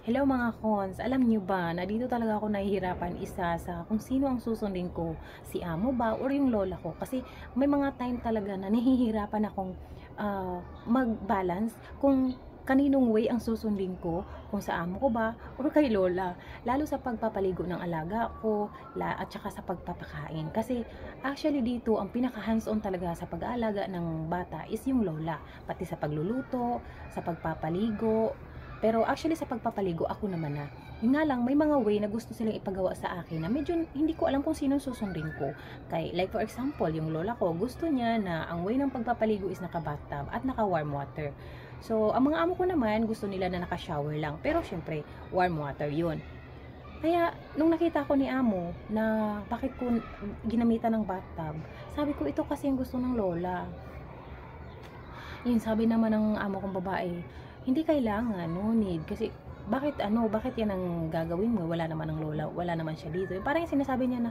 Hello mga cons, alam niyo ba na dito talaga ako nahihirapan isa sa kung sino ang susundin ko, si amo ba or yung lola ko, kasi may mga time talaga na nahihirapan akong mag-balance kung kaninong way ang susundin ko, kung sa amo ko ba or kay lola, lalo sa pagpapaligo ng alaga ko at saka sa pagpapakain, kasi actually dito ang pinaka hands on talaga sa pag-aalaga ng bata is yung lola, pati sa pagluluto, sa pagpapaligo. Pero actually sa pagpapaligo ako naman na. Yun nga lang, may mga way na gusto silang ipagawa sa akin na medyo hindi ko alam kung sino susundin ko. Like for example, yung lola ko, gusto niya na ang way ng pagpapaligo is naka-bathtub at naka-warm water. So, ang mga amo ko naman, gusto nila na naka-shower lang. Pero syempre, warm water yun. Kaya, nung nakita ko ni amo na bakit ko ginamitan ng bathtub, sabi ko, ito kasi yung gusto ng lola. Yun, sabi naman ng amo kong babae, hindi kailangan, no need. Kasi, bakit yan ang gagawin mo? Wala naman ang lola, wala naman siya dito. Parang yung sinasabi niya na,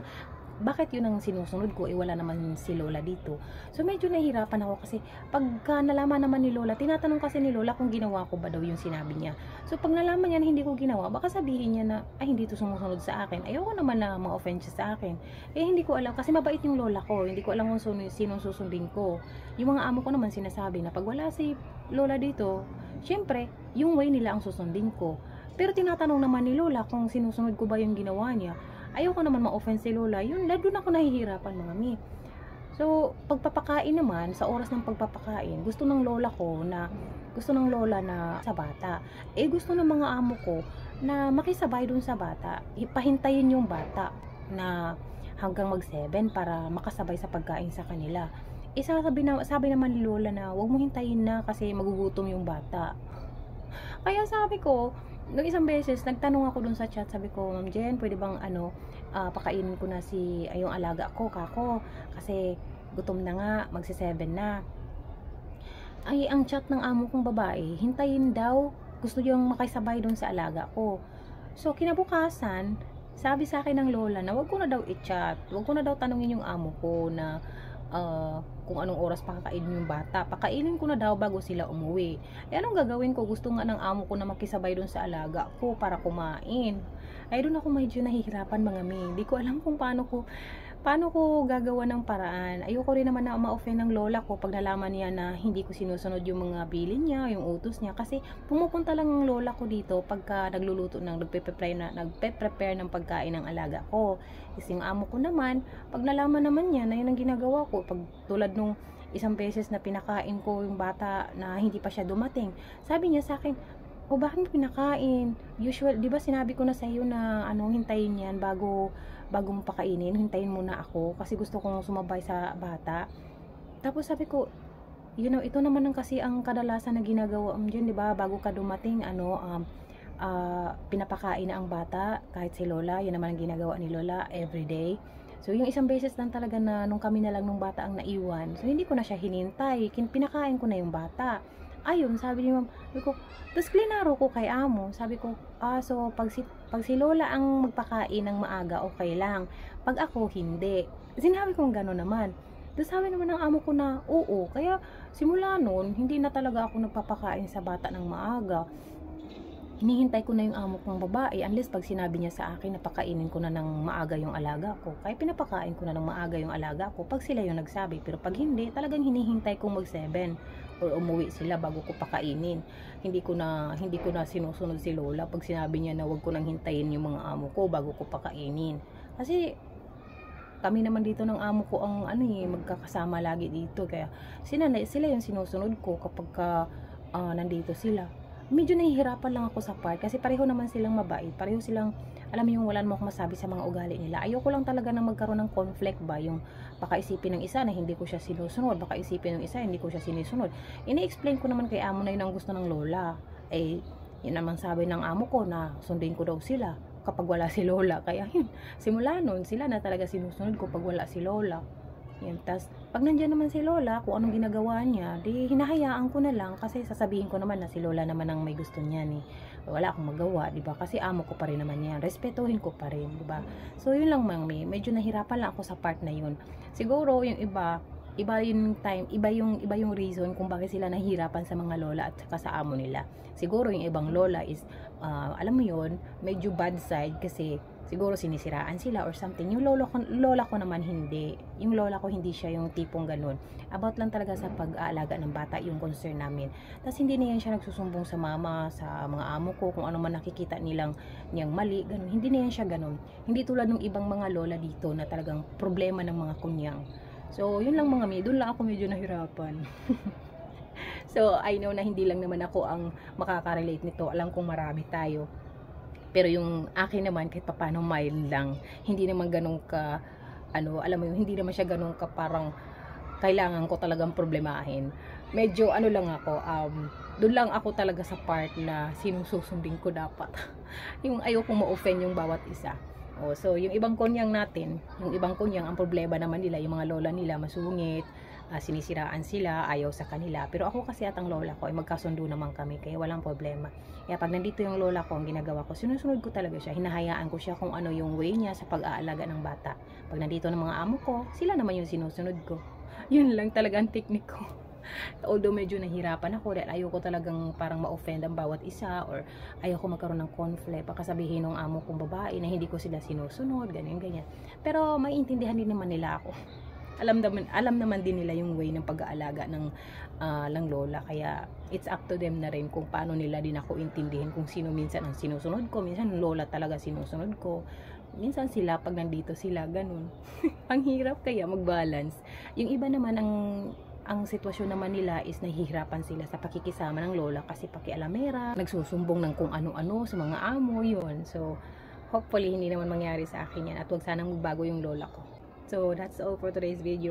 bakit yun ang sinusunod ko, wala naman si lola dito. So, medyo nahihirapan ako kasi, pagka nalaman naman ni lola, tinatanong kasi ni lola kung ginawa ko ba daw yung sinabi niya. So, pag nalaman niya na hindi ko ginawa, baka sabihin niya na, ay, hindi to sumusunod sa akin. Ayoko naman na ma-offend siya sa akin. Eh, hindi ko alam, kasi mabait yung lola ko. Hindi ko alam kung sinong susundin ko. Yung mga amo ko naman sinasabi na, pag wala si lola dito, syempre, yung way nila ang susundin ko. Pero tinatanong naman ni lola kung sinusunod ko ba yung ginawa niya. Ayoko naman ma-offend si lola. Yun, doon ako nahihirapan mga mi. So, pagpapakain naman, sa oras ng pagpapakain, gusto ng lola na sa bata. Eh, gusto ng mga amo ko na makisabay dun sa bata. Ipahintayin yung bata na hanggang mag-7 para makasabay sa pagkain sa kanila. Sabi naman ni lola na huwag mo hintayin na kasi magugutom yung bata. Kaya sabi ko, nung isang beses, nagtanong ako dun sa chat, sabi ko, Ma'am Jen, pwede bang pakainin ko na yung alaga ko, kako, kasi gutom na nga, magsi-7 na. Ay, ang chat ng amo kong babae, hintayin daw, gusto yung makisabay dun sa alaga ko. So, kinabukasan, sabi sa akin ng lola na wag ko na daw i-chat, wag ko na daw tanungin yung amo ko na kung anong oras pakakainin yung bata. Pakainin ko na daw bago sila umuwi. Eh, anong gagawin ko? Gusto nga ng amo ko na makisabay dun sa alaga ko para kumain. Ay, doon ako medyo nahihirapan mga mi. Hindi ko alam kung paano ko gagawa ng paraan. Ayoko rin naman na ma-offend ng lola ko pag nalaman niya na hindi ko sinusunod yung mga bilin niya, yung utos niya. Kasi pumupunta lang ang lola ko dito pagka nagluluto nagpe-prepare ng pagkain ng alaga ko. Kasi yung amo ko naman, pag nalaman naman niya na yun ang ginagawa ko, pag tulad nung isang beses na pinakain ko yung bata na hindi pa siya dumating, sabi niya sa akin, o bakit mo pinakain? Usual, 'di ba sinabi ko na sa iyo na hintayin 'yan bago mo pakainin, hintayin muna ako kasi gusto kong sumabay sa bata. Tapos sabi ko, ito naman ang kasi ang kadalasan na ginagawa mo diyan, 'di ba? Bago ka dumating, pinapakain na ang bata kahit si lola, 'yun naman ang ginagawa ni lola everyday. So, yung isang beses lang talaga na nung kami na lang nung bata ang naiwan. So, hindi ko na siya hinintay. Pinakain ko na yung bata. Ayun, sabi ni ma'am, sabi ko, tapos klinaro ko kay amo. Sabi ko, so pag si lola ang magpakain ng maaga, okay lang. Pag ako, hindi. Sinabi kong gano'n naman. Tapos sabi naman ng amo ko na, oo. Kaya simula noon, hindi na talaga ako nagpapakain sa bata ng maaga. Hinihintay ko na yung amo kong babae unless pag sinabi niya sa akin na pakainin ko na ng maaga yung alaga ko. Kaya pinapakain ko na ng maaga yung alaga ko pag sila yung nagsabi. Pero pag hindi, talagang hinihintay kong mag-7 or umuwi sila bago ko pakainin. Hindi ko na sinusunod si lola pag sinabi niya na wag ko nang hintayin yung mga amo ko bago ko pakainin. Kasi kami naman dito ng amo ko ang magkakasama lagi dito, kaya sila yung sinusunod ko kapag nandito sila. Medyo nahihirapan lang ako sa part kasi pareho naman silang mabait, pareho silang, alam mo yung wala naman akong masabi sa mga ugali nila. Ayoko lang talaga na magkaroon ng conflict ba, yung baka isipin ng isa na hindi ko siya sinusunod, baka isipin ng isa hindi ko siya sinusunod. Ini-explain ko naman kay amo na yun ang gusto ng lola. Eh, yun naman sabi ng amo ko na sundin ko daw sila kapag wala si lola. Kaya yun, simula nun, sila na talaga sinusunod ko pag wala si lola. Yan, tas pag nandiyan naman si lola, kung anong ginagawa niya, di hinahayaan ko na lang kasi sasabihin ko naman na si lola naman ang may gusto niya ni. Wala akong magawa, di ba? Kasi amo ko pa rin naman yan. Respetuhin ko pa rin, di ba? So yun lang, medyo nahirapan lang ako sa part na yun. Siguro yung iba, iba yung time, iba yung reason kung bakit sila nahihirapan sa mga lola at saka sa amo nila. Siguro yung ibang lola is alam mo yun, medyo bad side kasi siguro sinisiraan sila or something. Yung lola ko naman hindi. Yung lola ko hindi siya yung tipong ganun. About lang talaga sa pag-aalaga ng bata yung concern namin. Tapos hindi na yan siya nagsusumbong sa mama, sa mga amo ko, kung ano man nakikita niyang mali, ganun. Hindi na yan siya ganun. Hindi tulad ng ibang mga lola dito na talagang problema ng mga kunyang. So, yun lang mga doon lang ako medyo nahirapan. So, I know na hindi lang naman ako ang makaka-relate nito. Alam kong marami tayo. Pero yung akin naman, kahit paano mild lang. Hindi naman ganun ka, alam mo yun, hindi naman siya ganun ka parang kailangan ko talagang problemahin. Medyo lang ako, doon lang ako talaga sa part na sinususundin ko dapat. Yung ayoko ma-offend yung bawat isa. So, yung ibang kunyang natin, ang problema naman nila, yung mga lola nila masungit, sinisiraan sila, ayaw sa kanila. Pero ako kasi at ang lola ko ay magkasundo naman kami, kaya walang problema. Kaya pag nandito yung lola ko, ang ginagawa ko, sinusunod ko talaga siya. Hinahayaan ko siya kung ano yung way niya sa pag-aalaga ng bata. Pag nandito ng mga amo ko, sila naman yung sinusunod ko. Yun lang talaga ang technique ko. Although medyo nahirapan ako dahil ayoko talagang parang ma-offend ang bawat isa or ayoko magkaroon ng conflict. Baka sabihin ng amo kong babae na hindi ko sila sinusunod, ganyan. Pero maiintindihan din naman nila ako. Alam naman din nila yung way ng pag-aalaga ng lola, kaya it's up to them na rin kung paano nila din ako intindihin kung sino minsan ang sinusunod ko, minsan lola talaga sinusunod ko, minsan sila pag nandito sila, ganun. Ang hirap kaya mag-balance. Yung iba naman ang sitwasyon naman nila is nahihirapan sila sa pakikisama ng lola kasi pakialamera, nagsusumbong ng kung ano-ano sa mga amo, yun. So hopefully hindi naman mangyari sa akin yan at wag sanang magbago yung lola ko. So, that's all for today's video.